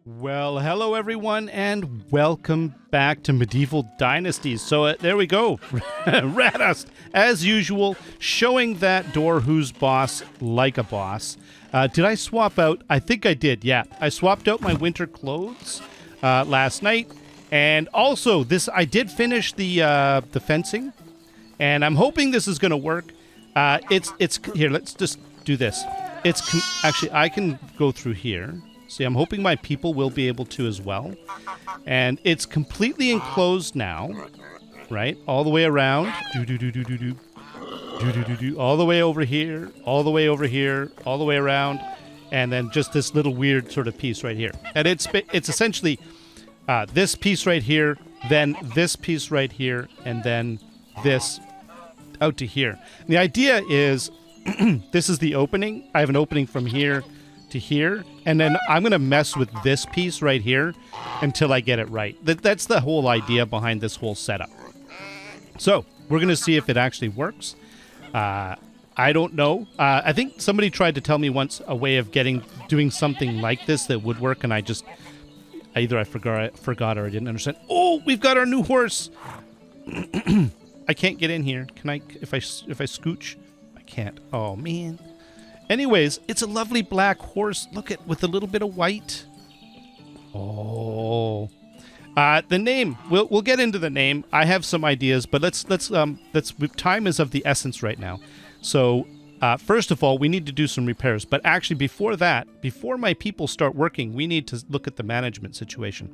Well, hello everyone, and welcome back to Medieval Dynasty. So there we go, Radust, as usual, showing that door who's boss like a boss. Did I swap out? I think I did, yeah. I swapped out my winter clothes last night, and also I did finish the fencing, and I'm hoping this is going to work. It's here. Let's just do this. Actually, I can go through here. See, I'm hoping my people will be able to as well. And it's completely enclosed now, right? All the way around. All the way over here, all the way over here, all the way around. And then just this little weird sort of piece right here. And it's essentially this piece right here, then this piece right here, and then this out to here. And the idea is this is the opening. I have an opening from here to here, and then I'm going to mess with this piece right here until I get it right. That's the whole idea behind this whole setup. So we're going to see if it actually works. I don't know. I think somebody tried to tell me once a way of doing something like this that would work, and I forgot or I didn't understand. Oh, we've got our new horse. I can't get in here. Can I? If I scooch, I can't. Oh man. Anyways, it's a lovely black horse. Look at with a little bit of white. Oh, the name. We'll get into the name. I have some ideas, but let's time is of the essence right now. So first of all, we need to do some repairs. But actually, before that, before my people start working, we need to look at the management situation.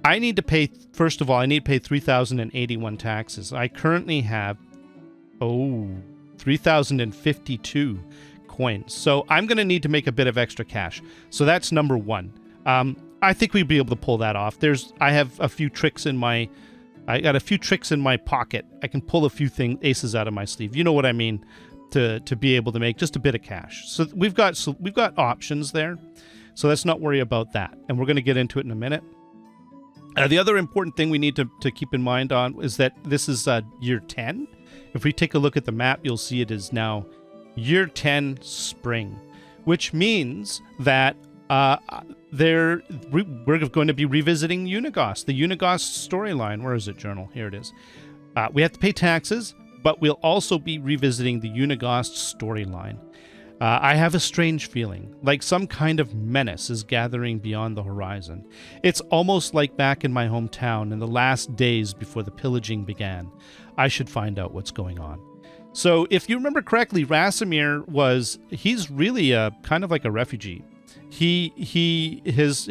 I need to pay. First of all, I need to pay 3,081 taxes. I currently have 3,052. coins. So I'm going to need to make a bit of extra cash. So that's number one. I think we'd be able to pull that off. I have a few tricks in my pocket. I can pull a few aces out of my sleeve. You know what I mean? To be able to make just a bit of cash. So we've got options there. So let's not worry about that. And we're going to get into it in a minute. The other important thing we need to keep in mind is that this is year 10. If we take a look at the map, you'll see it is now Year 10 spring, which means that we're going to be revisiting Uniegost, the Uniegost storyline. Where is it, journal? Here it is. We have to pay taxes, but we'll also be revisiting the Uniegost storyline. I have a strange feeling, like some kind of menace is gathering beyond the horizon. It's almost like back in my hometown in the last days before the pillaging began. I should find out what's going on. So if you remember correctly, he's really kind of like a refugee. His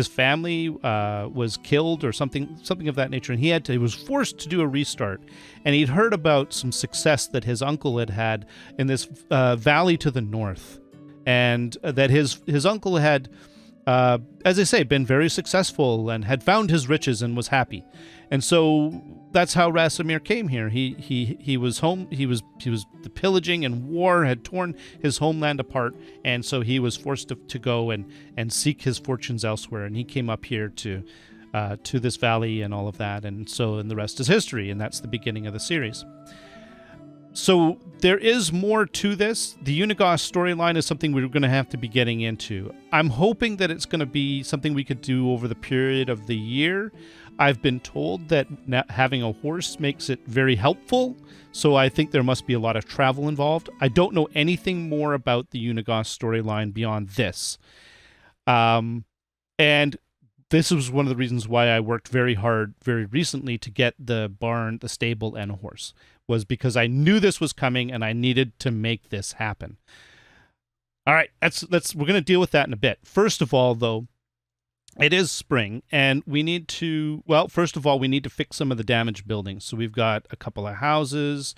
family was killed or something of that nature, and he was forced to do a restart. And he'd heard about some success that his uncle had in this valley to the north, and that his uncle had, as I say, been very successful and had found his riches and was happy. And so that's how Rasamir came here. He was home. He was the pillaging and war had torn his homeland apart, and so he was forced to go and seek his fortunes elsewhere. And he came up here to this valley and all of that. And the rest is history. And that's the beginning of the series. So there is more to this. The Uniegost storyline is something we're going to have to be getting into. I'm hoping that it's going to be something we could do over the period of the year. I've been told that having a horse makes it very helpful, so I think there must be a lot of travel involved. I don't know anything more about the Uniegost storyline beyond this. And this was one of the reasons why I worked very hard very recently to get the barn, the stable, and a horse, was because I knew this was coming and I needed to make this happen. All right, we're going to deal with that in a bit. First of all, though, it is spring, and we need to, first of all, we need to fix some of the damaged buildings. So we've got a couple of houses,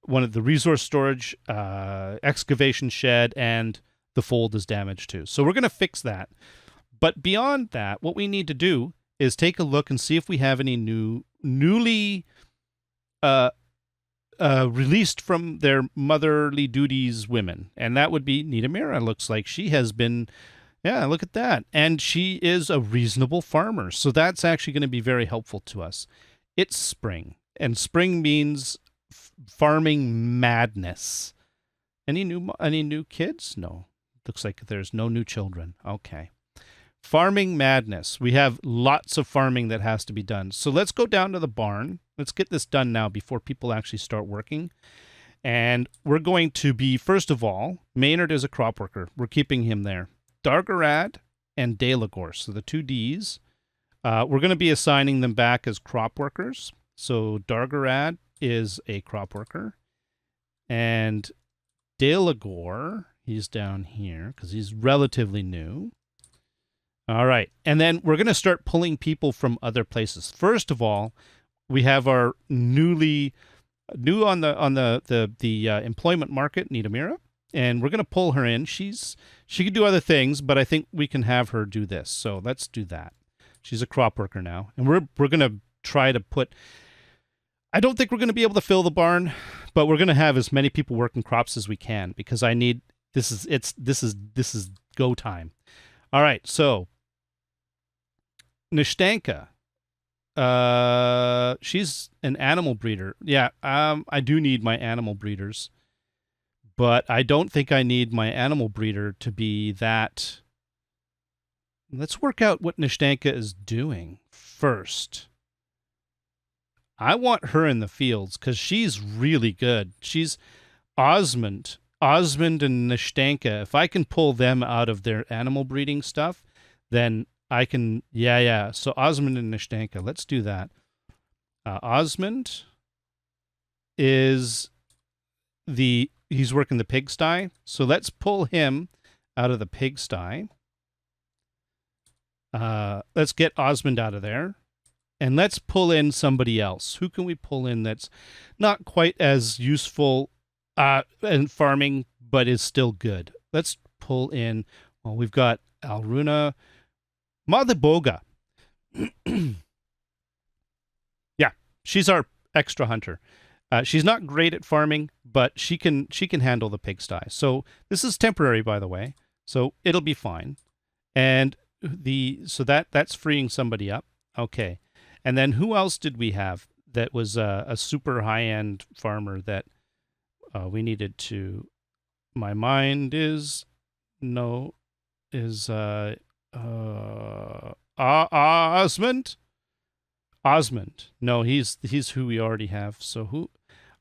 one of the resource storage, excavation shed, and the fold is damaged too. So we're going to fix that. But beyond that, what we need to do is take a look and see if we have any newly released from their motherly duties women. And that would be Nidamira. Looks like she has been... Yeah, look at that. And she is a reasonable farmer. So that's actually going to be very helpful to us. It's spring. And spring means farming madness. Any new kids? No. Looks like there's no new children. Okay. Farming madness. We have lots of farming that has to be done. So let's go down to the barn. Let's get this done now before people actually start working. And we're going to be, first of all, Maynard is a crop worker. We're keeping him there. Dargarad and Dalagor, so the 2 Ds. We're going to be assigning them back as crop workers. So Dargarad is a crop worker. And Dalagor, he's down here because he's relatively new. All right. And then we're going to start pulling people from other places. First of all, we have our new on the employment market, Nidamira, and we're going to pull her in. She can do other things, but I think we can have her do this. So let's do that. She's a crop worker now, and we're going to try to put. I don't think we're going to be able to fill the barn, but we're going to have as many people working crops as we can because I need. This is go time. All right, so Nishtanka. She's an animal breeder. Yeah, I do need my animal breeders, but I don't think I need my animal breeder to be that. Let's work out what Nishtanka is doing first. I want her in the fields because she's really good. She's Osmond and Nishtanka. If I can pull them out of their animal breeding stuff, then I can, yeah. So Osmond and Nishtanka, let's do that. Osmond is he's working the pigsty. So let's pull him out of the pigsty. Let's get Osmond out of there. And let's pull in somebody else. Who can we pull in that's not quite as useful in farming, but is still good? Let's pull in, well, we've got Alruna. Madiboga. Yeah, she's our extra hunter. She's not great at farming, but she can handle the pigsty. So this is temporary, by the way. So it'll be fine. And that's freeing somebody up. Okay. And then who else did we have that was a super high-end farmer that we needed to? My mind is Osmond. No, he's who we already have. So who?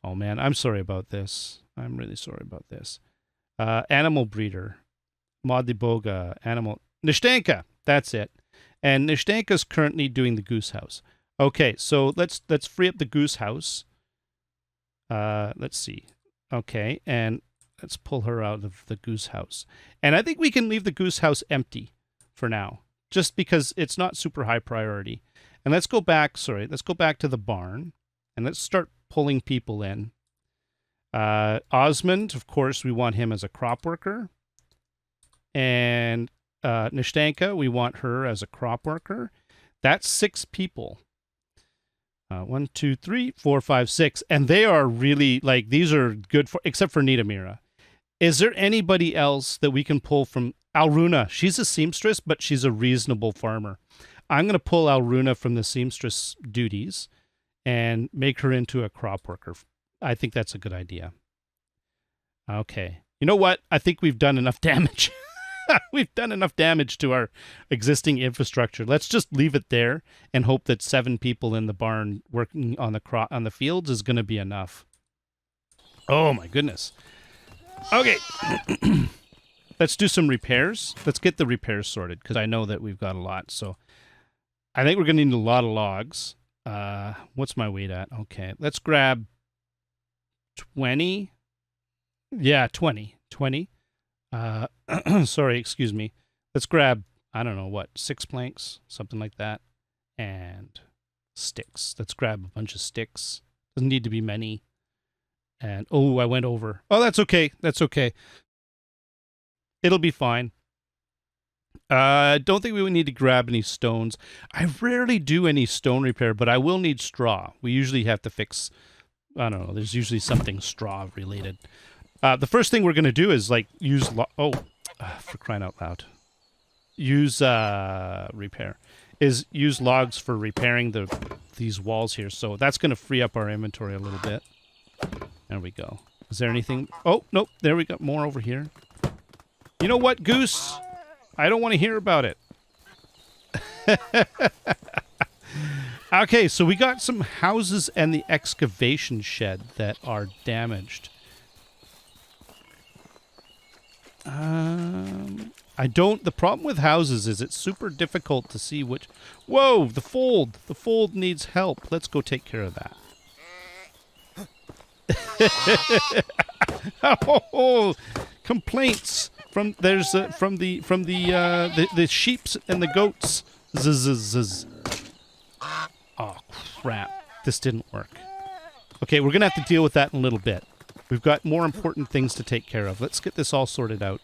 Oh man, I'm sorry about this. I'm really sorry about this. Animal breeder, Madiboga, animal Nishtanka. That's it. And Nishtanka's currently doing the goose house. Okay, so let's free up the goose house. Let's see. Okay, and let's pull her out of the goose house. And I think we can leave the goose house empty for now, just because it's not super high priority. And let's go back to the barn, and let's start pulling people in. Osmond, of course, we want him as a crop worker. And Nishtanka, we want her as a crop worker. That's 6 people. 1, 2, 3, 4, 5, 6. And they are really, like, these are good for, except for Nidamira. Is there anybody else that we can pull from? Alruna, she's a seamstress, but she's a reasonable farmer. I'm going to pull Alruna from the seamstress duties and make her into a crop worker. I think that's a good idea. Okay. You know what? I think we've done enough damage. We've done enough damage to our existing infrastructure. Let's just leave it there and hope that 7 people in the barn working on the fields is going to be enough. Oh my goodness. Okay. Let's do some repairs. Let's get the repairs sorted because I know that we've got a lot. So I think we're going to need a lot of logs. What's my weight at? Okay. Let's grab 20. Yeah, 20. 20. Sorry, excuse me. Let's grab, I don't know what, 6 planks, something like that. And sticks. Let's grab a bunch of sticks. Doesn't need to be many. And, oh, I went over. Oh, that's okay. That's okay. It'll be fine. Don't think we would need to grab any stones. I rarely do any stone repair, but I will need straw. We usually have to fix, I don't know, there's usually something straw related. The first thing we're going to do is like use, for crying out loud. Use, repair. Is use logs for repairing these walls here. So that's going to free up our inventory a little bit. There we go. Is there anything? Oh, nope. There we go. More over here. You know what, Goose? I don't want to hear about it. Okay, so we got some houses and the excavation shed that are damaged. The problem with houses is it's super difficult to see which... Whoa, the fold! The fold needs help. Let's go take care of that. Oh, complaints from the sheeps and the goats. Zzz. Oh, crap. This didn't work. Okay, we're going to have to deal with that in a little bit. We've got more important things to take care of. Let's get this all sorted out.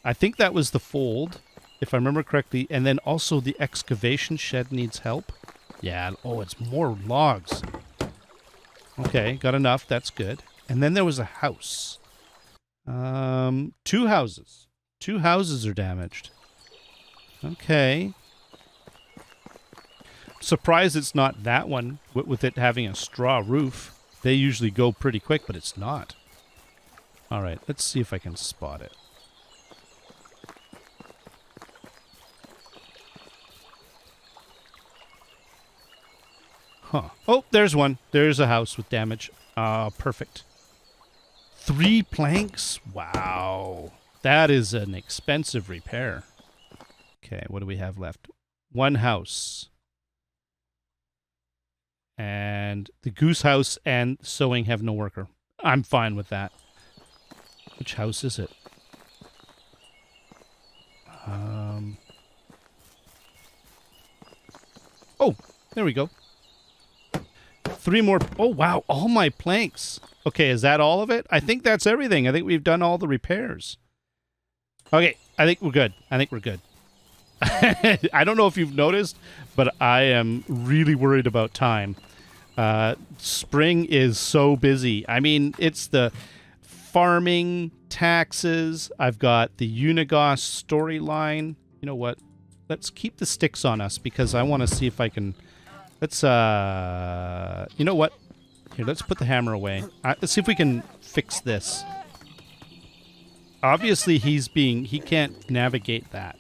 I think that was the fold, if I remember correctly. And then also the excavation shed needs help. Yeah. Oh, it's more logs. Okay, got enough. That's good. And then there was a house. 2 houses. 2 houses are damaged. Okay. Surprised it's not that one with it having a straw roof. They usually go pretty quick, but it's not. All right, let's see if I can spot it. Huh. Oh, there's one. There's a house with damage. Perfect. 3 planks? Wow. That is an expensive repair. Okay, what do we have left? 1 house. And the goose house and sewing have no worker. I'm fine with that. Which house is it? Oh, there we go. 3 more. Oh, wow. All my planks. Okay, is that all of it? I think that's everything. I think we've done all the repairs. Okay, I think we're good. I don't know if you've noticed, but I am really worried about time. Spring is so busy. I mean, it's the farming, taxes. I've got the Uniegost storyline. You know what? Let's keep the sticks on us because I want to see if I can... Let's, you know what? Here, let's put the hammer away. Let's see if we can fix this. Obviously, he can't navigate that.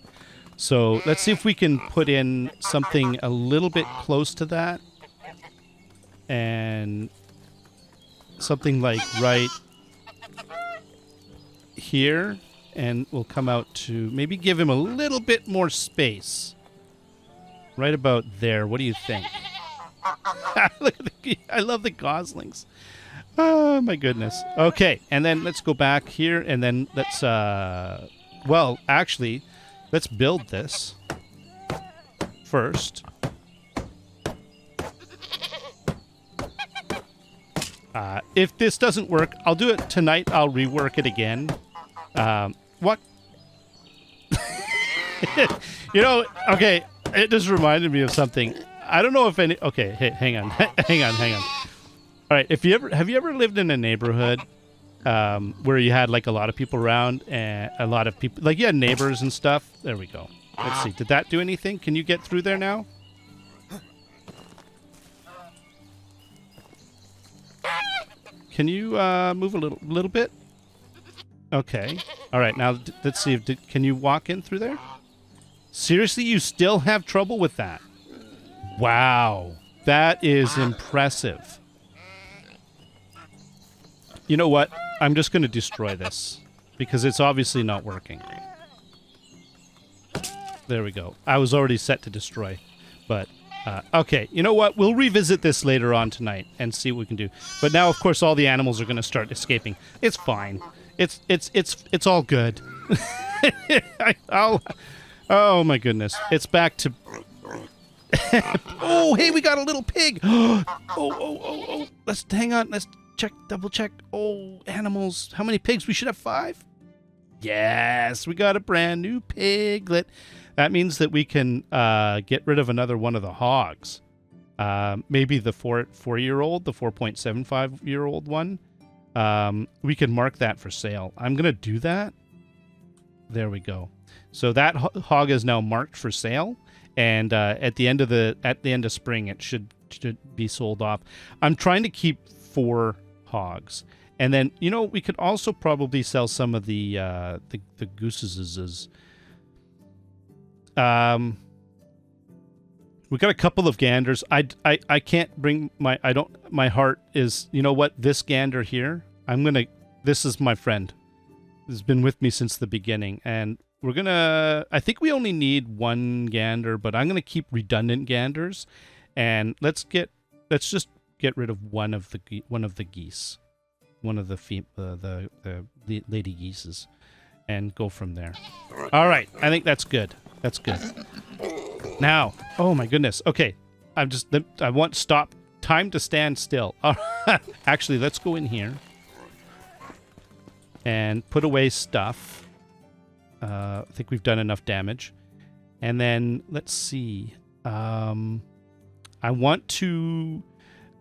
So let's see if we can put in something a little bit close to that. And something like right here. And we'll come out to maybe give him a little bit more space. Right about there. What do you think? Look at I love the goslings. Oh, my goodness. Okay, and then let's go back here, and then let's, well, actually, let's build this first. If this doesn't work, I'll do it tonight. I'll rework it again. What? You know, okay, it just reminded me of something. I don't know if any... Okay, hey, hang on. hang on. All right, have you ever lived in a neighborhood where you had like a lot of people around and a lot of people... Like you had neighbors and stuff? There we go. Let's see. Did that do anything? Can you get through there now? Can you move a little bit? Okay. All right, now let's see. Can you walk in through there? Seriously, you still have trouble with that? Wow. That is impressive. You know what? I'm just going to destroy this because it's obviously not working. There we go. I was already set to destroy, but okay. You know what? We'll revisit this later on tonight and see what we can do. But now, of course, all the animals are going to start escaping. It's fine. It's all good. Oh my goodness! It's back to. Oh, hey, we got a little pig. Oh! Let's hang on. Let's double check. Oh, animals! How many pigs? We should have 5. Yes, we got a brand new piglet. That means that we can get rid of another one of the hogs. Maybe the 4-year-old, the 4.75-year-old one. We can mark that for sale. I'm gonna do that. There we go. So that hog is now marked for sale, and at the end of spring, it should be sold off. I'm trying to keep 4 hogs, And then, you know, we could also probably sell some of the gooses. We got a couple of ganders. I can't bring my heart is, you know what, this gander here, this is my friend. This has been with me since the beginning, and I think we only need one gander, but I'm gonna keep redundant ganders, and let's just get rid of one of the geese, one of the lady geeses, and go from there. All right, I think that's good. That's good. Now, oh my goodness. Okay, I want stop time to stand still. Actually, let's go in here and put away stuff. I think we've done enough damage. And then let's see.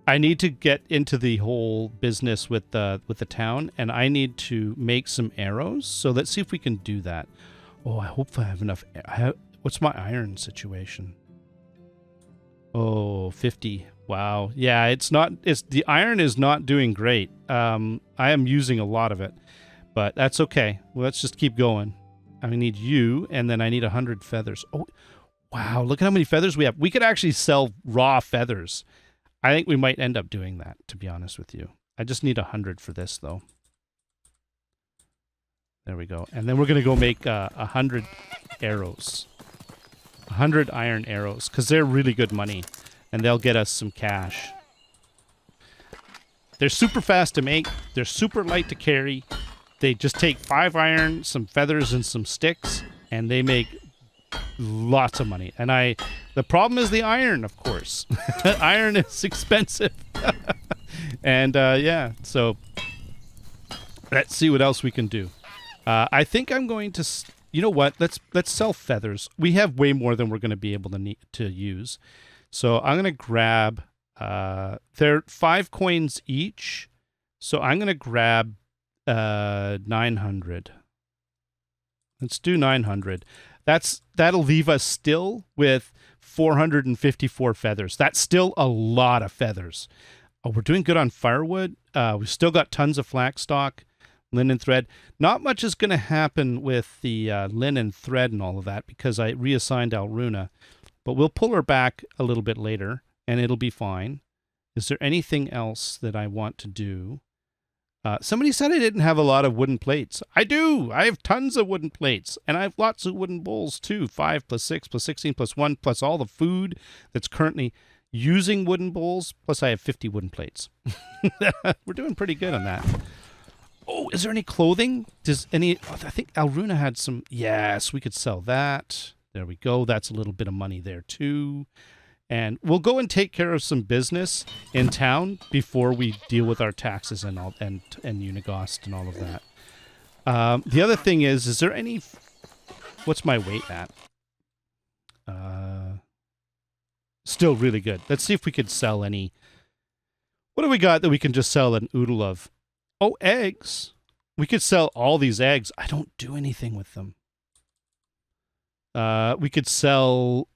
I need to get into the whole business with the town, and I need to make some arrows. So let's see if we can do that. Oh, I hope I have enough. What's my iron situation? Oh, 50. Wow. Yeah, the iron is not doing great. I am using a lot of it, but that's okay. Well, let's just keep going. I need you, and then I need 100 feathers. Oh, wow. Look at how many feathers we have. We could actually sell raw feathers. I think we might end up doing that, to be honest with you. I just need 100 for this, though. There we go. And then we're going to go make 100 arrows. 100 iron arrows, because they're really good money, and they'll get us some cash. They're super fast to make. They're super light to carry. They just take 5 iron, some feathers, and some sticks, and they make lots of money. And the problem is the iron, of course. Iron is expensive. And yeah, so let's see what else we can do. I think I'm going to, you know what? Let's sell feathers. We have way more than we're going to be able to use. So I'm going to grab. They're 5 coins each. So I'm going to grab 900. Let's do 900. That'll leave us still with 454 feathers. That's still a lot of feathers. Oh, we're doing good on firewood. We've still got tons of flax stock, linen thread. Not much is going to happen with the linen thread and all of that because I reassigned Alruna. But we'll pull her back a little bit later, and it'll be fine. Is there anything else that I want to do? Somebody said I didn't have a lot of wooden plates. I do. I have tons of wooden plates, and I have lots of wooden bowls too. 5 plus 6 plus 16 plus 1 plus all the food that's currently using wooden bowls. Plus I have 50 wooden plates. We're doing pretty good on that. Oh, is there any clothing? I think Alruna had some. Yes, we could sell that. There we go. That's a little bit of money there too. And we'll go and take care of some business in town before we deal with our taxes and Uniegost and all of that. The other thing is there any... What's my weight at? Still really good. Let's see if we could sell any... What do we got that we can just sell an oodle of? Oh, eggs. We could sell all these eggs. I don't do anything with them. We could sell...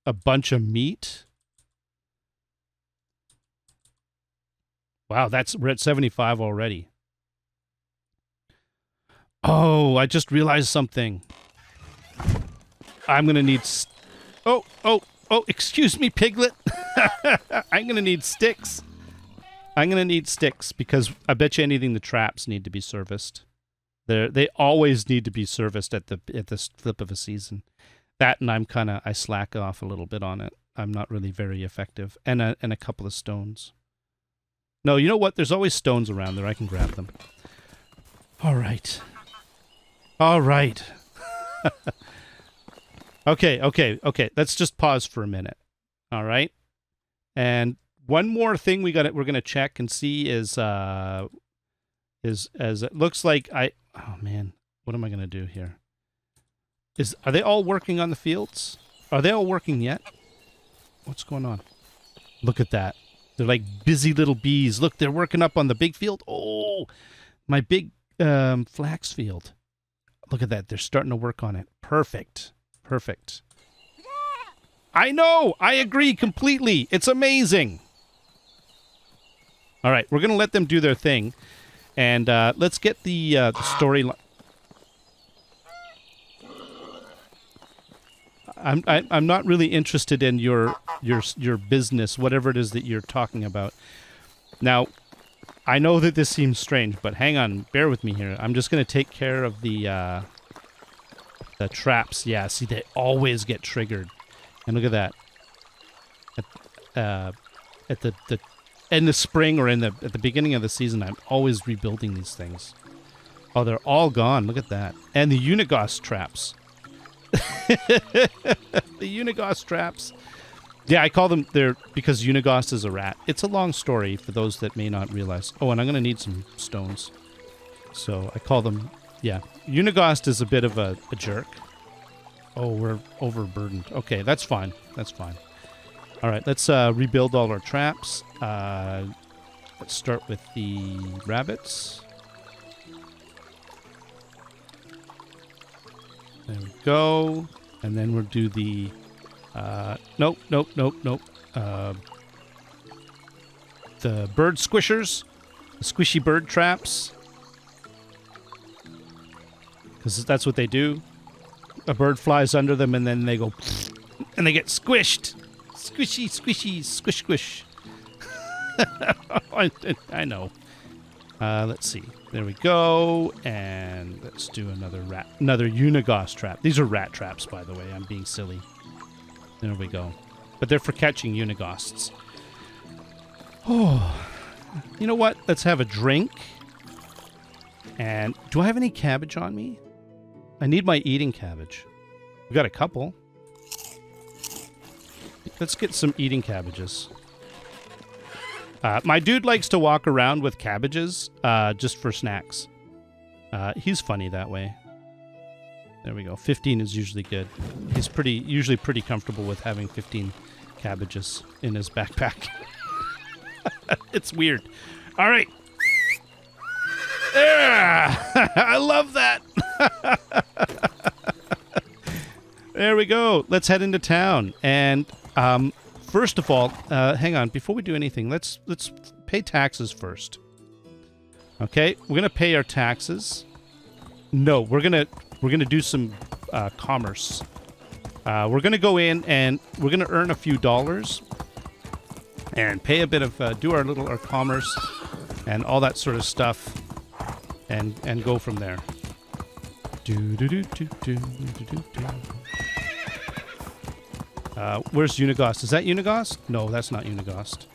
a bunch of meat. Wow, we're at 75 already. Oh, I just realized something. I'm gonna need... Oh, excuse me, piglet. I'm gonna need sticks. I'm gonna need sticks because I bet you anything the traps need to be serviced. They always need to be serviced at the flip of a season. That and I slack off a little bit on it. I'm not really very effective. And a couple of stones. No, you know what? There's always stones around there. I can grab them. All right. Okay. Let's just pause for a minute. All right. And one more thing we're gonna check and see is as it looks like oh man, what am I gonna do here? Are they all working on the fields? Are they all working yet? What's going on? Look at that. They're like busy little bees. Look, they're working up on the big field. Oh, my big flax field. Look at that. They're starting to work on it. Perfect. I know. I agree completely. It's amazing. All right, we're gonna let them do their thing, and let's get the story. I'm not really interested in your business, whatever it is that you're talking about. Now, I know that this seems strange, but hang on, bear with me here. I'm just gonna take care of the traps. Yeah, see, they always get triggered, and look at that. At the in the spring or at the beginning of the season, I'm always rebuilding these things. Oh, they're all gone. Look at that, and the Uniegost traps. The Uniegost traps. Yeah, I call them there because Uniegost is a rat. It's a long story for those that may not realize. Oh, and I'm going to need some stones. So I call them, yeah. Uniegost is a bit of a jerk. Oh, we're overburdened. Okay, that's fine. That's fine. All right, let's rebuild all our traps. Let's start with the rabbits. There we go. And then we'll do the... nope. The bird squishers. The squishy bird traps. Because that's what they do. A bird flies under them and then they go... And they get squished. Squishy, squishy, squish, squish. I know. Let's see. There we go. And let's do another Uniegost trap. These are rat traps, by the way. I'm being silly. There we go. But they're for catching Uniegosts. Oh. You know what? Let's have a drink. And do I have any cabbage on me? I need my eating cabbage. We got a couple. Let's get some eating cabbages. My dude likes to walk around with cabbages just for snacks. He's funny that way. There we go. 15 is usually good. He's usually pretty comfortable with having 15 cabbages in his backpack. It's weird. All right. Yeah! I love that. There we go. Let's head into town. And first of all, hang on. Before we do anything, let's pay taxes first. Okay, we're gonna pay our taxes. No, we're gonna do some commerce. We're gonna go in and we're gonna earn a few dollars and pay a bit of do our commerce and all that sort of stuff, and go from there. Where's Uniegost? Is that Uniegost? No, that's not Uniegost.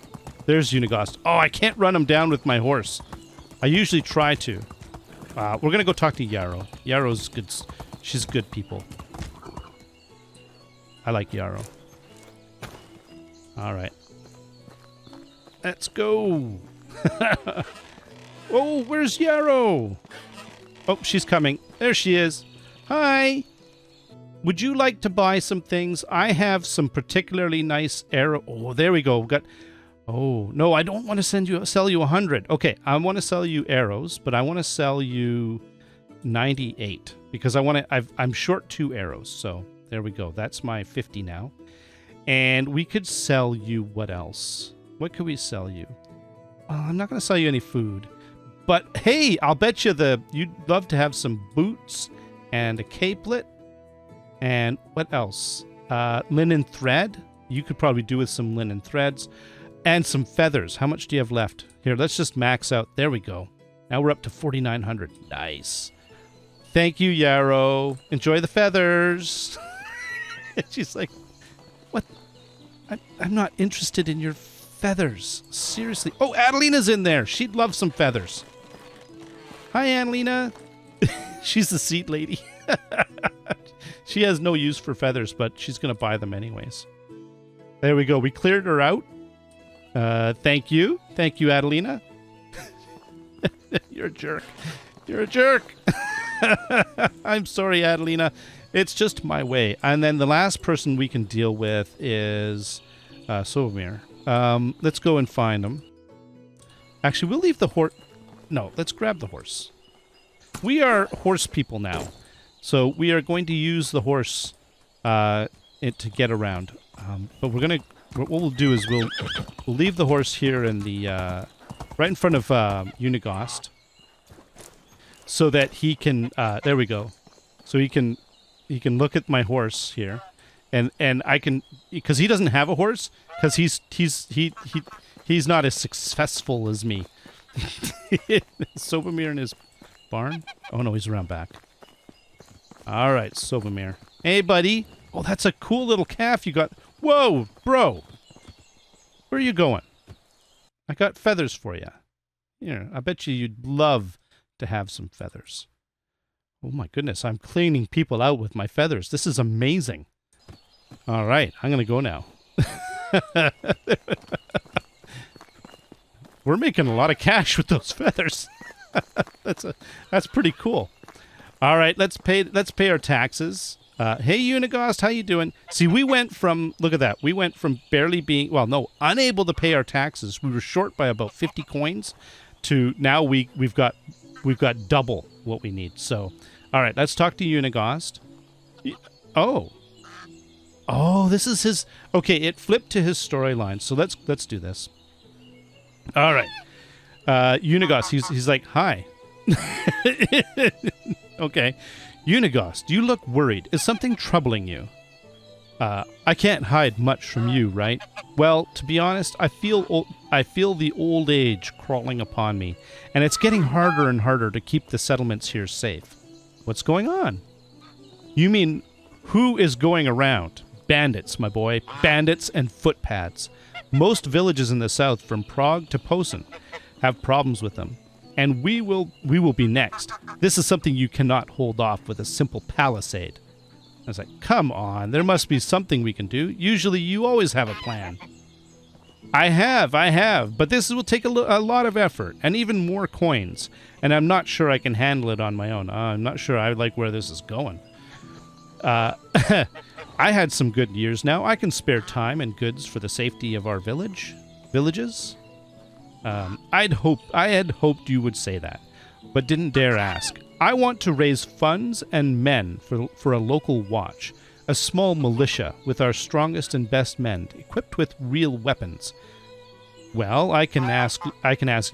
There's Uniegost. Oh, I can't run him down with my horse. I usually try to. We're going to go talk to Yarrow. Yarrow's good. She's good people. I like Yarrow. All right. Let's go. Oh, where's Yarrow? Oh, she's coming. There she is. Hi. Would you like to buy some things? I have some particularly nice arrow. Oh, there we go. Oh, no, I don't want to sell you 100. Okay, I want to sell you arrows, but I want to sell you 98 because I'm short 2 arrows. So there we go. That's my 50 now. And we could sell you what else? What could we sell you? I'm not going to sell you any food. But hey, I'll bet you you'd love to have some boots and a capelet. And what else? Linen thread. You could probably do with some linen threads. And some feathers. How much do you have left? Here, let's just max out. There we go. Now we're up to 4,900. Nice. Thank you, Yarrow. Enjoy the feathers. She's like, what? I'm not interested in your feathers. Seriously. Oh, Adelina's in there. She'd love some feathers. Hi, Adelina. She's the seat lady. She has no use for feathers, but she's going to buy them anyways. There we go. We cleared her out. Thank you. Thank you, Adelina. You're a jerk. You're a jerk. I'm sorry, Adelina. It's just my way. And then the last person we can deal with is Sovamir. Let's go and find him. Actually, we'll leave the horse. No, let's grab the horse. We are horse people now. So we are going to use the horse to get around. But what we'll do is we'll leave the horse here in the right in front of Uniegost, so that he can. There we go. So he can look at my horse here, and I can, because he doesn't have a horse, because he's not as successful as me. Sobomir in his barn. Oh no, he's around back. All right, Sobomir. Hey, buddy. Oh, that's a cool little calf you got. Whoa, bro. Where are you going? I got feathers for you. Here, I bet you'd love to have some feathers. Oh my goodness, I'm cleaning people out with my feathers. This is amazing. All right, I'm going to go now. We're making a lot of cash with those feathers. That's pretty cool. All right, let's pay our taxes. Hey, Uniegost, how you doing? See, we went from, look at that, we went from barely being, well, no, unable to pay our taxes. We were short by about 50 coins to now we've got double what we need. So, all right, let's talk to Uniegost. Oh, this is his, okay, it flipped to his storyline. So let's do this. All right. Uniegost, he's like, hi. Okay. Uniegost, you look worried. Is something troubling you? I can't hide much from you, right? Well, to be honest, I feel the old age crawling upon me, and it's getting harder and harder to keep the settlements here safe. What's going on? You mean, who is going around? Bandits, my boy. Bandits and footpads. Most villages in the south, from Prague to Posen, have problems with them. And we will be next. This is something you cannot hold off with a simple palisade. I was like, come on, there must be something we can do. Usually you always have a plan. I have, but this will take a lot of effort and even more coins. And I'm not sure I can handle it on my own. I'm not sure I like where this is going. I had some good years now. I can spare time and goods for the safety of our villages. I had hoped you would say that, but didn't dare ask. I want to raise funds and men for a local watch, a small militia with our strongest and best men, equipped with real weapons. Well, I can ask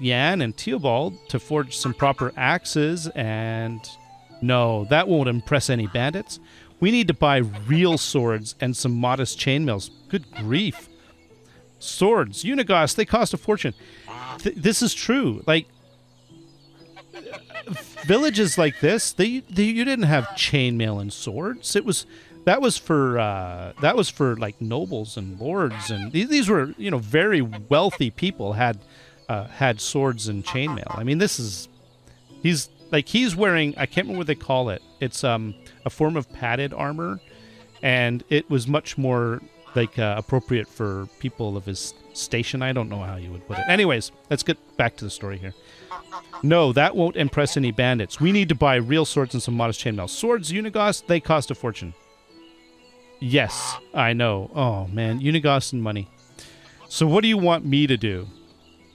Jan and Theobald to forge some proper axes, and no, that won't impress any bandits. We need to buy real swords and some modest chainmails. Good grief. Swords, Uniegost, they cost a fortune. This is true. Like, villages like this, you didn't have chainmail and swords. That was for like nobles and lords, and these were, very wealthy people had swords and chainmail. I mean, he's wearing, I can't remember what they call it. It's a form of padded armor, and it was much more like appropriate for people of his station. I don't know how you would put it. Anyways, let's get back to the story here. No, that won't impress any bandits. We need to buy real swords and some modest chainmail. Swords, Uniegost, they cost a fortune. Yes, I know. Oh, man, Uniegost and money. So what do you want me to do?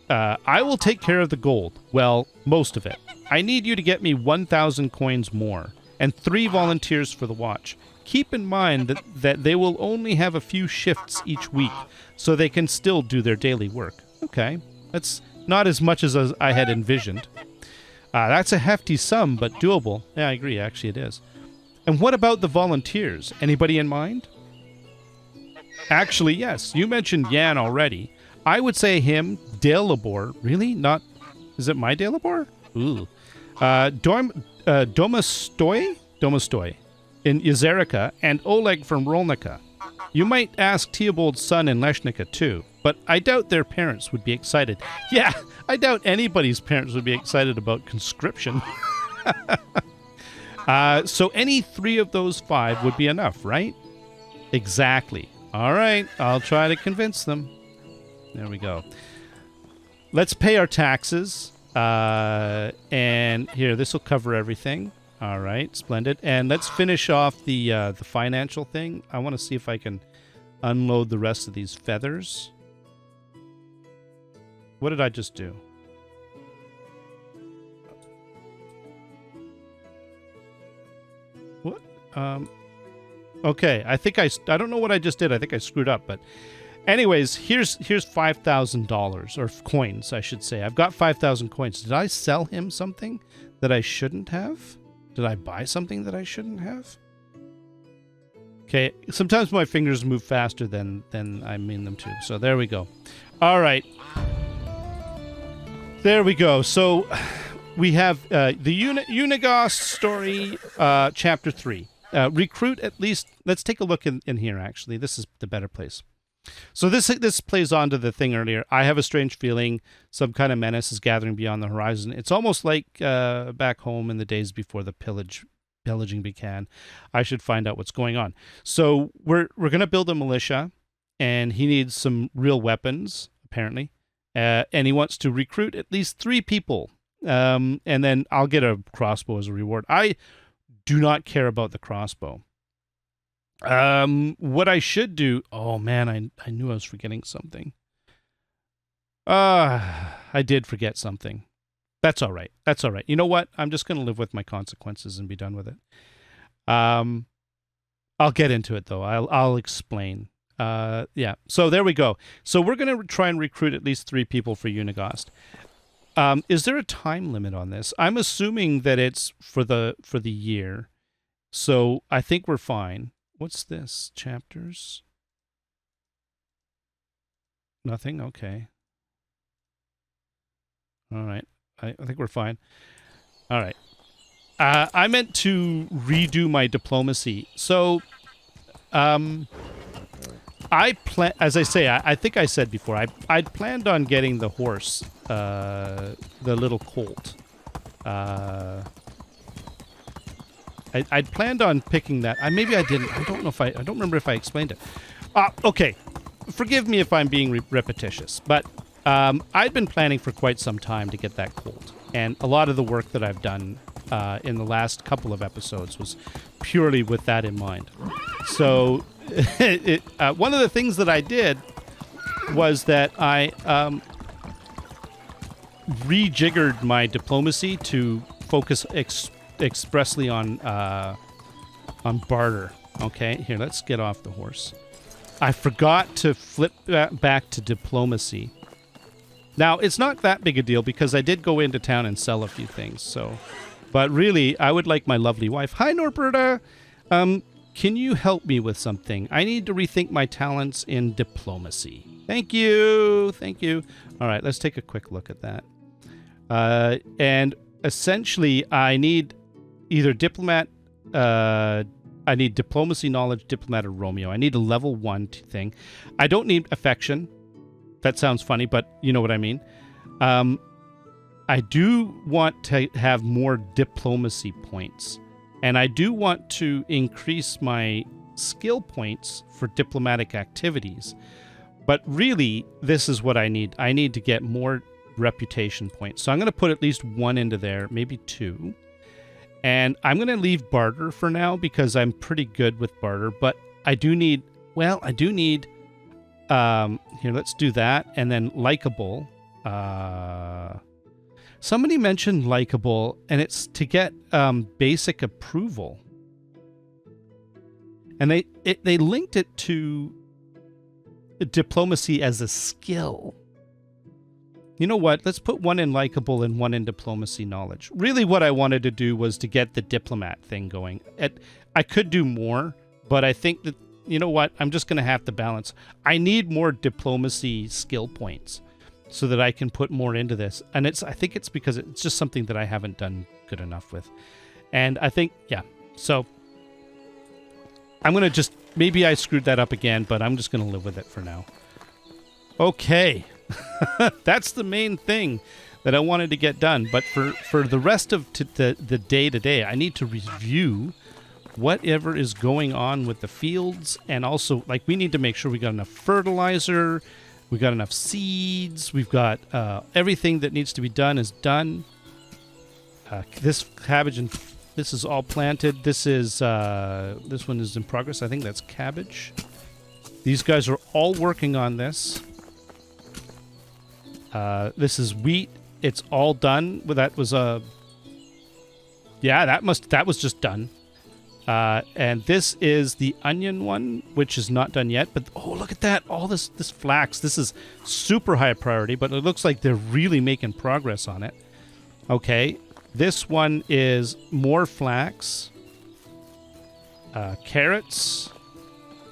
I will take care of the gold. Well, most of it. I need you to get me 1,000 coins more and 3 volunteers for the watch. Keep in mind that they will only have a few shifts each week, so they can still do their daily work. Okay, that's not as much as I had envisioned. That's a hefty sum, but doable. Yeah, I agree, actually it is. And what about the volunteers? Anybody in mind? Actually, yes. You mentioned Jan already. I would say him, Dalibor. Really? Not... Is it my Dalibor? Ooh. Domostoy in Jezerica, and Oleg from Rolnica. You might ask Theobald's son in Leshnica too, but I doubt their parents would be excited. Yeah, I doubt anybody's parents would be excited about conscription. So any 3 of those 5 would be enough, right? Exactly. All right, I'll try to convince them. There we go. Let's pay our taxes. And here, this will cover everything. All right, splendid. And let's finish off the financial thing. I want to see if I can unload the rest of these feathers. What did I just do? What? Okay, I think I don't know what I just did. I think I screwed up, but Anyways, here's $5,000, or coins, I should say. I've got 5,000 coins. Did I sell him something that I shouldn't have? Did I buy something that I shouldn't have? Okay, sometimes my fingers move faster than I mean them to. So there we go. All right. There we go. So we have the Uniegost story, chapter 3. Recruit at least... Let's take a look in here, actually. This is the better place. So this plays on to the thing earlier. I have a strange feeling some kind of menace is gathering beyond the horizon. It's almost like back home in the days before the pillaging began. I should find out what's going on. So we're going to build a militia, and he needs some real weapons, apparently. And he wants to recruit at least 3 people. And then I'll get a crossbow as a reward. I do not care about the crossbow. What I should do... Oh, man, I knew I was forgetting something. I did forget something. That's all right. That's all right. You know what? I'm just going to live with my consequences and be done with it. I'll get into it, though. I'll explain. Yeah. So there we go. So we're going to try and recruit at least 3 people for Uniegost. Is there a time limit on this? I'm assuming that it's for the year. So I think we're fine. What's this? Chapters? Nothing? Okay. All right. I think we're fine. All right. I meant to redo my diplomacy. So, as I say, I think I said before, I'd planned on getting the horse, the little colt. I'd planned on picking that. Maybe I didn't. I don't know if I don't remember if I explained it. Okay. Forgive me if I'm being repetitious, but I'd been planning for quite some time to get that colt. And a lot of the work that I've done in the last couple of episodes was purely with that in mind. So one of the things that I did was that I rejiggered my diplomacy to focus expressly on barter. Okay, here, let's get off the horse. I forgot to flip back to diplomacy. Now, it's not that big a deal because I did go into town and sell a few things. So, but really, I would like my lovely wife. Hi, Norberta. Can you help me with something? I need to rethink my talents in diplomacy. Thank you. Thank you. All right, let's take a quick look at that. And essentially, I need either diplomat, I need diplomacy knowledge, diplomat, or Romeo. I need a level 1 thing. I don't need affection. That sounds funny, but you know what I mean. I do want to have more diplomacy points. And I do want to increase my skill points for diplomatic activities. But really, this is what I need. I need to get more reputation points. So I'm going to put at least 1 into there, maybe 2. And I'm going to leave barter for now because I'm pretty good with barter. But I do need, here, let's do that. And then likable. Somebody mentioned likable, and it's to get basic approval. And they linked it to diplomacy as a skill. You know what? Let's put 1 in likable and 1 in diplomacy knowledge. Really what I wanted to do was to get the diplomat thing going. I could do more, but I think that, you know what? I'm just going to have to balance. I need more diplomacy skill points so that I can put more into this. And I think it's because it's just something that I haven't done good enough with. And I think, yeah. So I'm going to maybe I screwed that up again, but I'm just going to live with it for now. Okay. That's the main thing that I wanted to get done. But for the rest of the day today, I need to review whatever is going on with the fields. And also, we need to make sure we got enough fertilizer. We got enough seeds. We've got everything that needs to be done is done. This cabbage and this is all planted. This one is in progress. I think that's cabbage. These guys are all working on this. This is wheat. It's all done. That was that was just done. And this is the onion one, which is not done yet. But oh, look at that! All this flax. This is super high priority, but it looks like they're really making progress on it. Okay, this one is more flax, carrots,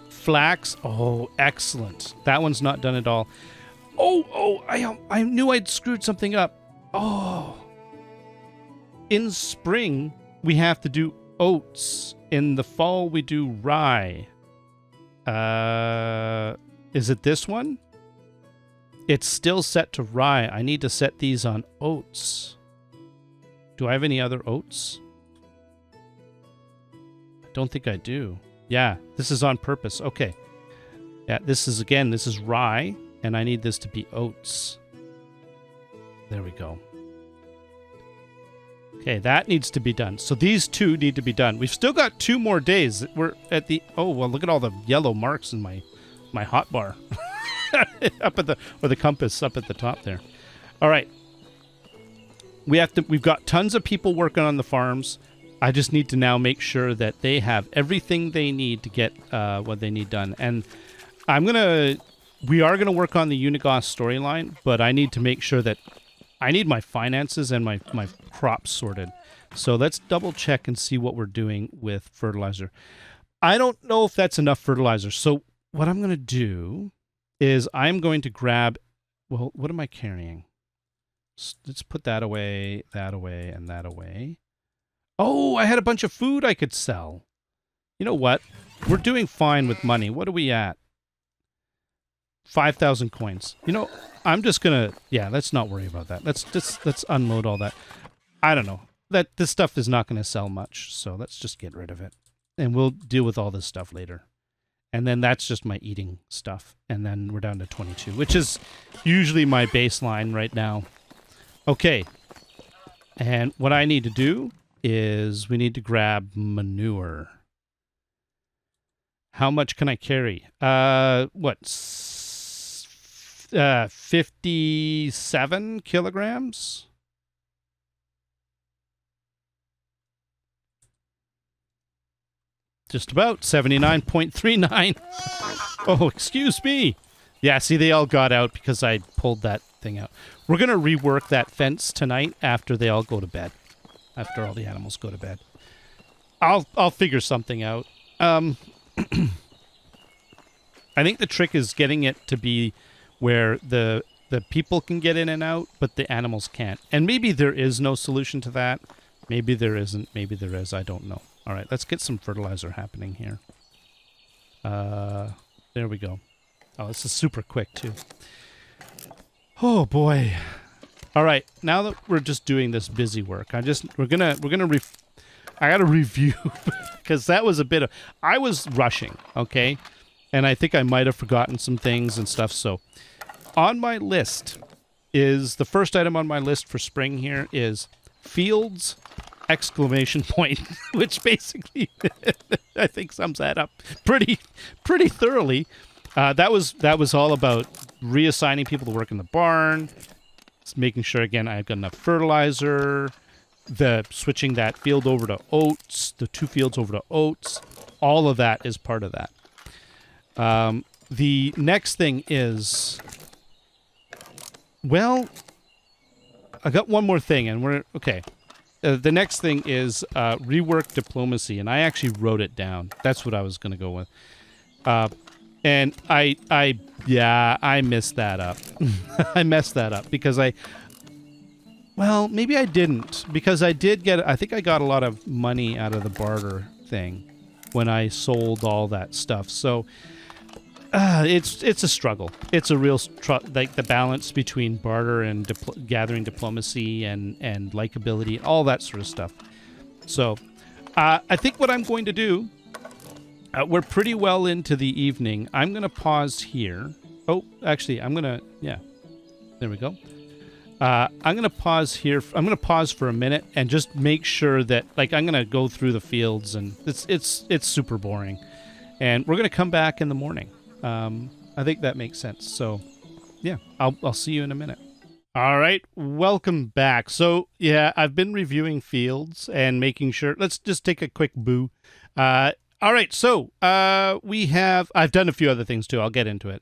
flax. Oh, excellent! That one's not done at all. Oh! I knew I'd screwed something up. Oh, in spring we have to do oats. In the fall, we do rye. Is it this one? It's still set to rye. I need to set these on oats. Do I have any other oats? I don't think I do. Yeah, this is on purpose. Okay. Yeah, this is rye, and I need this to be oats. There we go. Okay, that needs to be done. So these two need to be done. We've still got 2 more days. We're at the... Oh, well, look at all the yellow marks in my hotbar. Up at the compass up at the top there. All right. We've got tons of people working on the farms. I just need to now make sure that they have everything they need to get what they need done. And we are going to work on the Uniegost storyline, but I need to make sure that I need my finances and my crops sorted. So let's double check and see what we're doing with fertilizer. I don't know if that's enough fertilizer. So what I'm going to do is I'm going to grab, well, what am I carrying? Let's put that away, and that away. Oh, I had a bunch of food I could sell. You know what? We're doing fine with money. What are we at? 5,000 coins. You know, I'm just gonna, let's not worry about that. Let's unload all that. I don't know. This stuff is not gonna sell much, so let's just get rid of it. And we'll deal with all this stuff later. And then that's just my eating stuff. And then we're down to 22, which is usually my baseline right now. Okay. And what I need to do is we need to grab manure. How much can I carry? 57 kilograms? Just about 79.39. Oh, excuse me. Yeah, see, they all got out because I pulled that thing out. We're going to rework that fence tonight after they all go to bed. After all the animals go to bed. I'll figure something out. I think the trick is getting it to be where the people can get in and out, but the animals can't. And maybe there is no solution to that. Maybe there isn't. Maybe there is. I don't know. All right, let's get some fertilizer happening here. There we go. Oh, this is super quick too. Oh boy. All right, now that we're just doing this busy work, I gotta review because that was a bit of, I was rushing, okay? And I think I might have forgotten some things and stuff. So on my list is, the first item on my list for spring here is fields, ! Which basically I think sums that up pretty thoroughly. That was all about reassigning people to work in the barn, making sure again I've got enough fertilizer, switching that field over to oats, the 2 fields over to oats. All of that is part of that. The next thing is, well, I got one more thing, and we're okay. The next thing is rework diplomacy, and I actually wrote it down. That's what I was going to go with. And I messed that up. I messed that up because well, maybe I didn't, because I think I got a lot of money out of the barter thing when I sold all that stuff. So it's a struggle. It's a real like the balance between barter and gathering diplomacy and likability, all that sort of stuff. So I think what I'm going to do, we're pretty well into the evening. I'm going to pause here. Oh, actually, there we go. I'm going to pause here. I'm going to pause for a minute and just make sure that, like, I'm going to go through the fields, and it's super boring. And we're going to come back in the morning. I think that makes sense. So, yeah, I'll see you in a minute. All right, welcome back. So, yeah, I've been reviewing fields and making sure. Let's just take a quick boo. All right, so I've done a few other things too. I'll get into it.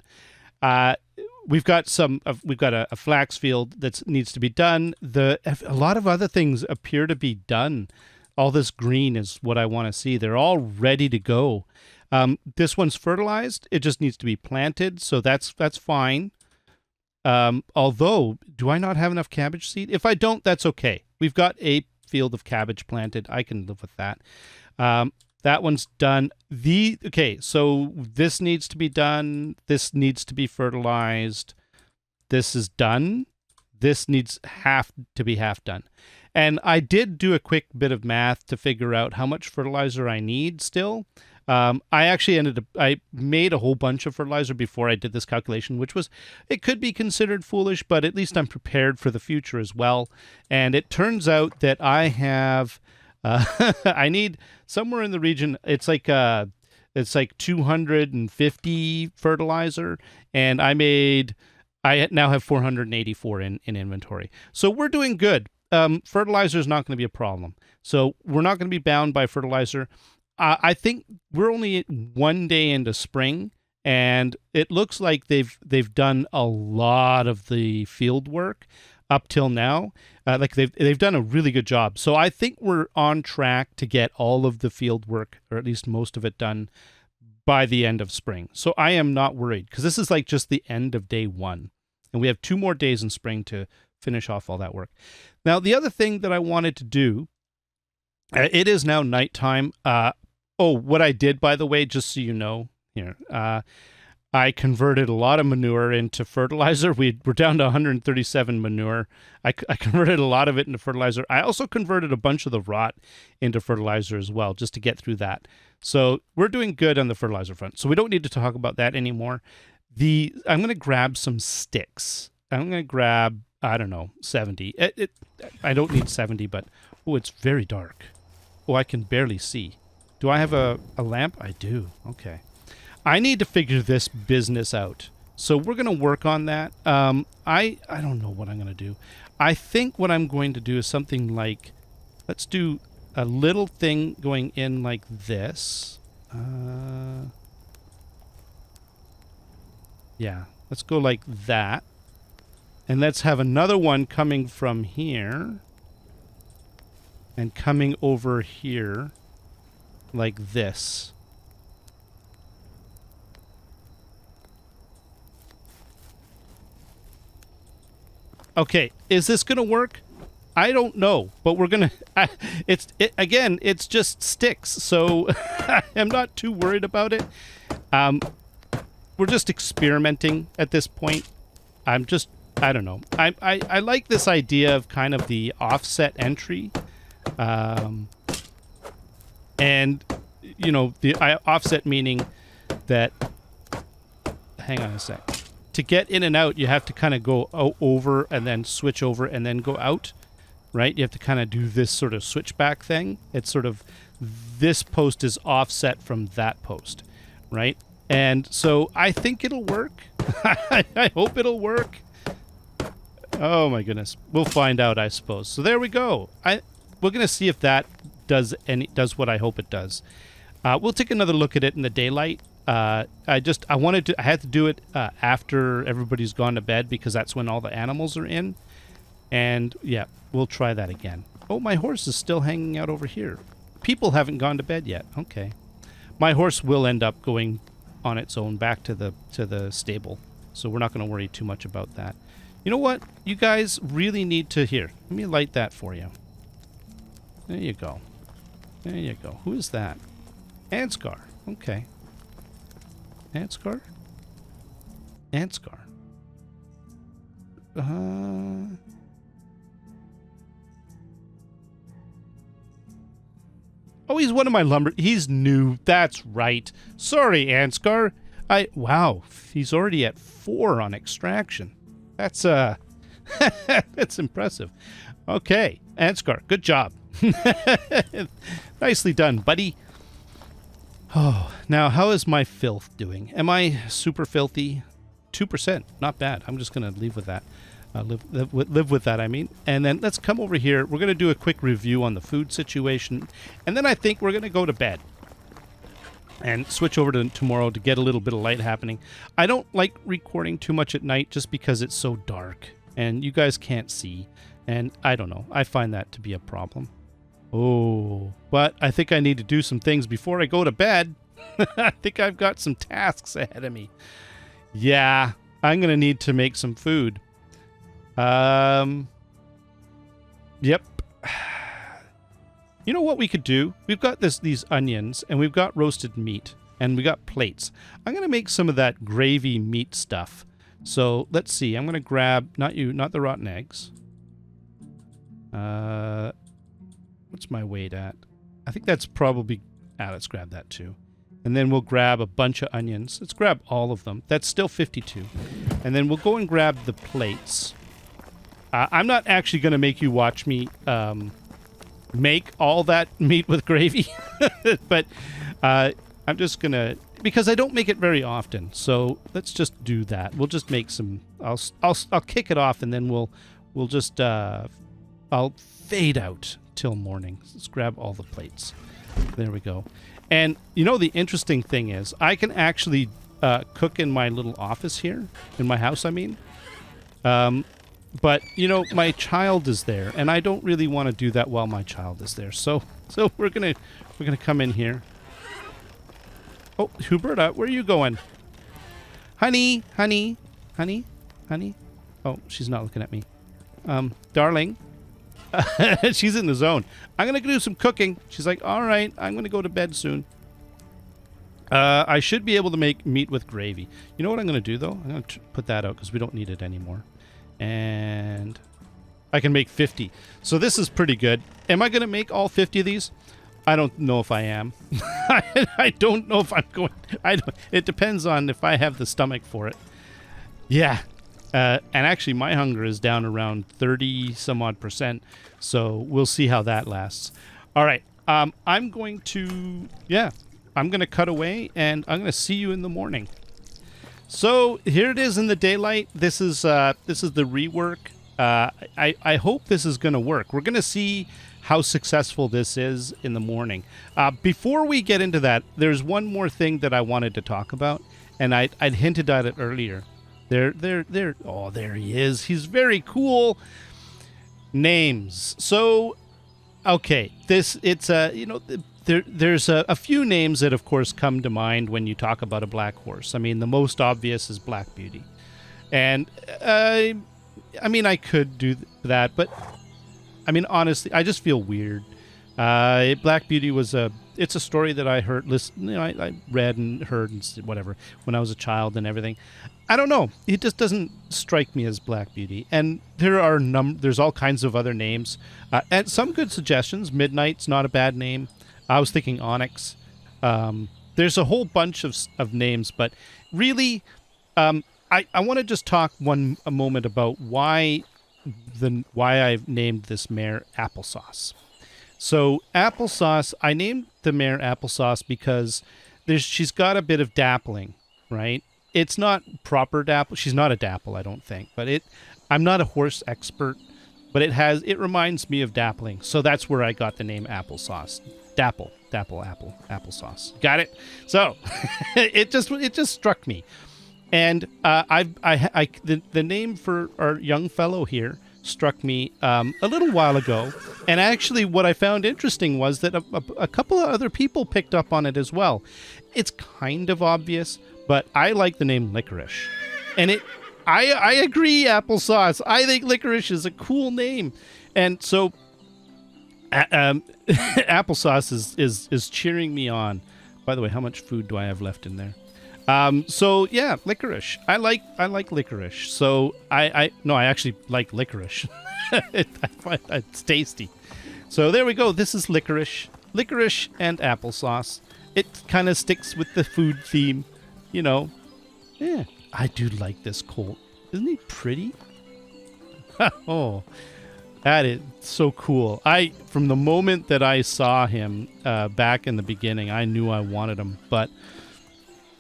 We've got a flax field that needs to be done. A lot of other things appear to be done. All this green is what I want to see. They're all ready to go. This one's fertilized. It just needs to be planted, so that's fine. Although, do I not have enough cabbage seed? If I don't, that's okay. We've got a field of cabbage planted. I can live with that. That one's done. Okay, so this needs to be done. This needs to be fertilized. This is done. This needs half done. And I did do a quick bit of math to figure out how much fertilizer I need still. I made a whole bunch of fertilizer before I did this calculation, it could be considered foolish, but at least I'm prepared for the future as well. And it turns out that I have, I need somewhere in the region, it's like 250 fertilizer, and I now have 484 in inventory. So we're doing good. Fertilizer is not going to be a problem. So we're not going to be bound by fertilizer. I think we're only 1 day into spring, and it looks like they've done a lot of the field work up till now. They've done a really good job. So I think we're on track to get all of the field work, or at least most of it, done by the end of spring. So I am not worried, because this is like just the end of day 1, and we have 2 more days in spring to finish off all that work. Now, the other thing that I wanted to do, it is now nighttime. What I did, by the way, just so you know, here, I converted a lot of manure into fertilizer. We're down to 137 manure. I converted a lot of it into fertilizer. I also converted a bunch of the rot into fertilizer as well, just to get through that. So we're doing good on the fertilizer front. So we don't need to talk about that anymore. I'm going to grab some sticks. I'm going to grab, I don't know, 70. I don't need 70, but, it's very dark. I can barely see. Do I have a lamp? I do. Okay. I need to figure this business out. So we're going to work on that. I don't know what I'm going to do. I think what I'm going to do is something like, let's do a little thing going in like this. Yeah, let's go like that. And let's have another one coming from here and coming over here like this. Okay, is this going to work? I don't know, but we're going to... It's just sticks, so I'm not too worried about it. We're just experimenting at this point. I don't know. I like this idea of kind of the offset entry. And, the offset meaning that... Hang on a sec. To get in and out, you have to kind of go over and then switch over and then go out, right? You have to kind of do this sort of switchback thing. It's sort of, this post is offset from that post, right? And so I think it'll work. I hope it'll work. Oh my goodness. We'll find out, I suppose. So there we go. We're going to see if that does what I hope it does. We'll take another look at it in the daylight. I had to do it after everybody's gone to bed, because that's when all the animals are in. And yeah, we'll try that again. Oh, my horse is still hanging out over here. People haven't gone to bed yet. Okay. My horse will end up going on its own back to the stable. So we're not going to worry too much about that. You know what? You guys really need to hear. Let me light that for you. There you go. There you go. Who is that? Ansgar. Okay. Ansgar? Ansgar. Oh, he's one of my He's new. That's right. Sorry, Ansgar. Wow. He's already at 4 on extraction. That's, that's impressive. Okay. Ansgar, good job. Nicely done, buddy. Oh, now how is my filth doing? Am I super filthy? 2%, not bad. I'm just going to leave with that. Live with that, I mean. And then let's come over here. We're going to do a quick review on the food situation. And then I think we're going to go to bed. and switch over to tomorrow to get a little bit of light happening. I don't like recording too much at night just because it's so dark and you guys can't see. And I don't know. I find that to be a problem. Oh, but I think I need to do some things before I go to bed. I think I've got some tasks ahead of me. Yeah, I'm going to need to make some food. Yep. You know what we could do? We've got these onions, and we've got roasted meat, and we got plates. I'm going to make some of that gravy meat stuff. So let's see. I'm going to grab, not the rotten eggs. What's my weight at? I think that's probably, let's grab that too. And then we'll grab a bunch of onions. Let's grab all of them. That's still 52. And then we'll go and grab the plates. I'm not actually going to make you watch me make all that meat with gravy. But I'm just going to, because I don't make it very often. So let's just do that. We'll just make some, I'll kick it off and then we'll just, I'll fade out till morning. Let's grab all the plates. There we go. And you know, the interesting thing is I can actually cook in my little office here, in my house, I mean. But, you know, my child is there, and I don't really want to do that while my child is there. So we're gonna come in here. Oh, Huberta, where are you going? Honey. Oh, she's not looking at me. Darling. She's in the zone. I'm going to do some cooking. She's like, all right, I'm going to go to bed soon. I should be able to make meat with gravy. You know what I'm going to do, though? I'm going to put that out because we don't need it anymore. And I can make 50. So this is pretty good. Am I going to make all 50 of these? I don't know if I am. I don't know if I'm going. It depends on if I have the stomach for it. Yeah. And actually, my hunger is down around 30 some odd %. So we'll see how that lasts. All right. I'm going to cut away and I'm going to see you in the morning. So here it is in the daylight. This is the rework. I hope this is going to work. We're going to see how successful this is in the morning. Before we get into that, there's one more thing that I wanted to talk about, and I'd hinted at it earlier. There. Oh, there he is. He's very cool. Names. So, okay, there's a few names that, of course, come to mind when you talk about a black horse. I mean, the most obvious is Black Beauty, and I mean, I could do that, but I mean, honestly, I just feel weird. Black Beauty was it's a story that I heard, I read and heard and whatever when I was a child and everything. I don't know. It just doesn't strike me as Black Beauty. And there's all kinds of other names. And some good suggestions. Midnight's not a bad name. I was thinking Onyx. There's a whole bunch of names, but really, I want to just talk a moment about why I've named this mare Applesauce. So Applesauce, I named the mare Applesauce because she's got a bit of dappling, right? It's not proper dapple. She's not a dapple, I don't think. But I'm not a horse expert, but it reminds me of dappling. So that's where I got the name Applesauce. Dapple, applesauce. Got it? So it just struck me. And the name for our young fellow here struck me a little while ago. And actually what I found interesting was that a couple of other people picked up on it as well. It's kind of obvious, but I like the name Licorice. And I agree, Applesauce. I think Licorice is a cool name. And so Applesauce is cheering me on. By the way, how much food do I have left in there? So yeah, licorice. I like licorice. So I actually like licorice. I find it's tasty. So there we go. This is licorice and applesauce. It kind of sticks with the food theme, you know. Yeah, I do like this colt. Isn't he pretty? Oh, that is so cool. From the moment that I saw him back in the beginning, I knew I wanted him, but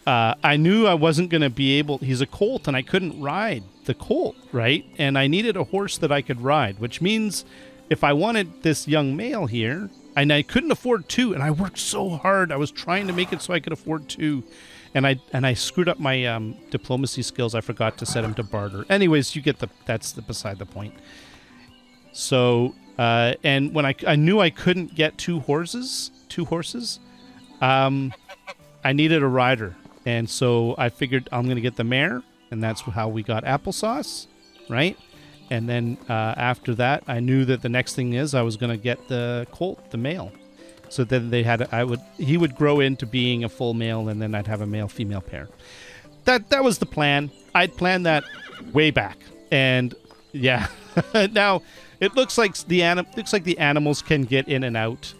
I knew I wasn't going to be able. He's a colt, and I couldn't ride the colt, right? And I needed a horse that I could ride, which means if I wanted this young male here, And I couldn't afford 2, and I worked so hard. I was trying to make it so I could afford 2. And I screwed up my diplomacy skills. I forgot to set them to barter. Anyways, you get that's beside the point. So, and when I knew I couldn't get 2 horses, I needed a rider. And so I figured I'm going to get the mare, and that's how we got applesauce, right? And then after that, I knew that the next thing is I was going to get the colt, the male. So then he would grow into being a full male, and then I'd have a male-female pair. That was the plan. I'd planned that way back, and yeah. Now it looks like the animals can get in and out,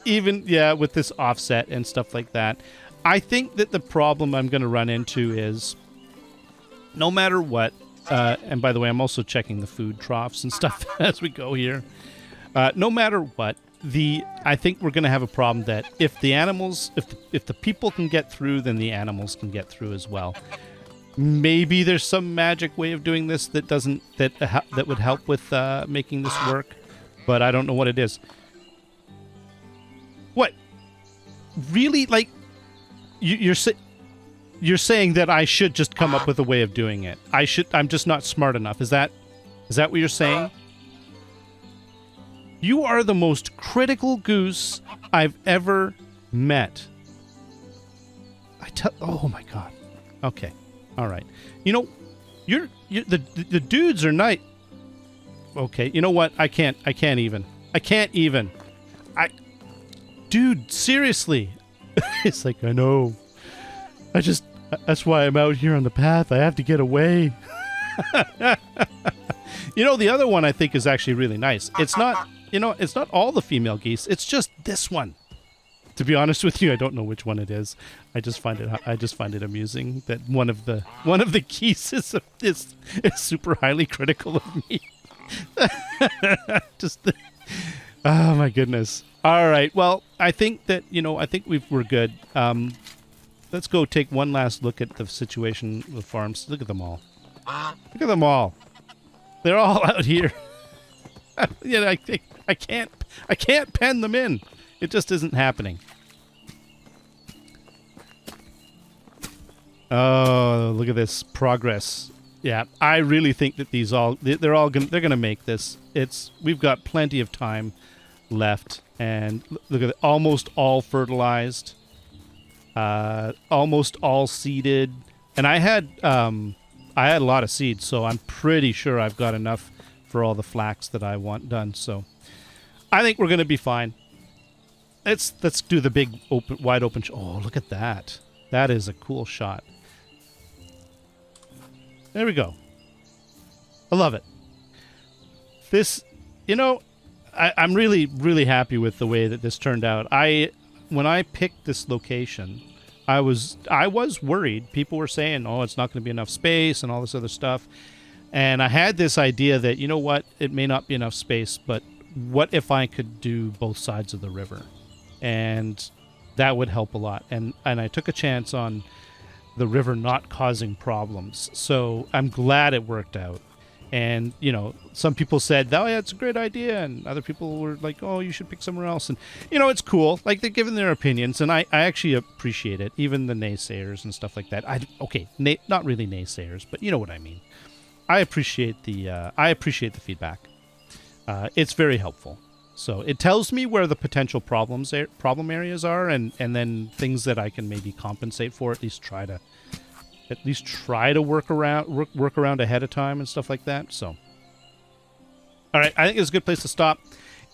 even with this offset and stuff like that. I think that the problem I'm going to run into is no matter what. And by the way, I'm also checking the food troughs and stuff as we go here. No matter what, I think we're going to have a problem that if the people can get through, then the animals can get through as well. Maybe there's some magic way of doing this that would help with making this work, but I don't know what it is. What? Really? Like, you're saying that I should just come up with a way of doing it? I'm just not smart enough. Is that what you're saying? You are the most critical goose I've ever met. Oh my god. Okay. All right. You know, the dudes are nice. Okay. You know what? I can't even. Dude, seriously. It's like, I know. That's why I'm out here on the path. I have to get away. You know, the other one I think is actually really nice. It's not all the female geese. It's just this one. To be honest with you, I don't know which one it is. I just find it amusing that one of the geese is super highly critical of me. Oh my goodness. All right. Well, I think that we're good. Let's go take one last look at the situation with farms. Look at them all. Look at them all. They're all out here. I can't pen them in. It just isn't happening. Oh, look at this progress. Yeah, I really think that they're gonna make this. We've got plenty of time left, and look at it, almost all fertilized, almost all seeded, and I had a lot of seeds, so I'm pretty sure I've got enough for all the flax that I want done. So I think we're gonna be fine. Let's do the big wide open. Oh, look at that! That is a cool shot. There we go. I love it. This, I'm really, really happy with the way that this turned out. When I picked this location, I was worried. People were saying, "Oh, it's not going to be enough space," and all this other stuff. And I had this idea that, you know what, it may not be enough space, but what if I could do both sides of the river? And that would help a lot. And I took a chance on the river not causing problems. So I'm glad it worked out. And, some people said, oh, yeah, it's a great idea. And other people were like, oh, you should pick somewhere else. And, it's cool. Like, they're giving their opinions. And I actually appreciate it. Even the naysayers and stuff like that. Not really naysayers, but you know what I mean. I appreciate the feedback. It's very helpful. So it tells me where the potential problem areas are, and then things that I can maybe compensate for. At least try to work around ahead of time and stuff like that. So, all right, I think it's a good place to stop.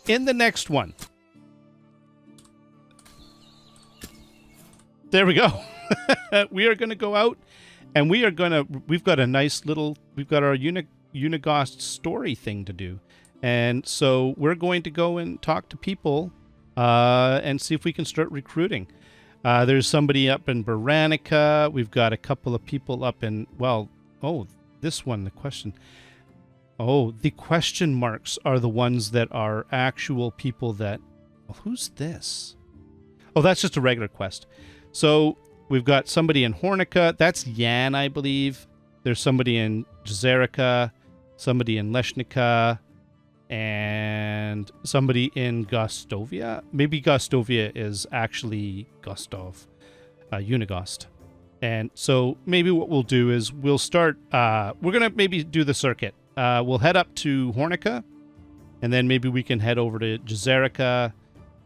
In the next one, there we go. We are going to go out, and we've got our Uniegost story thing to do. And so we're going to go and talk to people and see if we can start recruiting. There's somebody up in Baranica. We've got a couple of people up in, this one, the question. Oh, the question marks are the ones that are actual people that, who's this? Oh, that's just a regular quest. So we've got somebody in Hornica. That's Yan, I believe. There's somebody in Jezerica, somebody in Leshnica. and somebody in Gostovia. Maybe Gostovia is actually Gustav, Uniegost. And so maybe what we'll do is we'll start, we're going to maybe do the circuit. We'll head up to Hornica, and then maybe we can head over to Jezerica,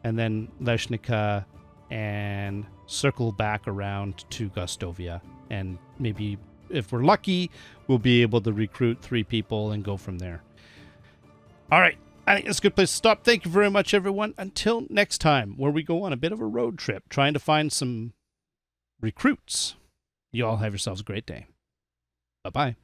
and then Leshnica, and circle back around to Gostovia. And maybe if we're lucky, we'll be able to recruit 3 people and go from there. All right. I think that's a good place to stop. Thank you very much, everyone. Until next time, where we go on a bit of a road trip trying to find some recruits. You all have yourselves a great day. Bye-bye.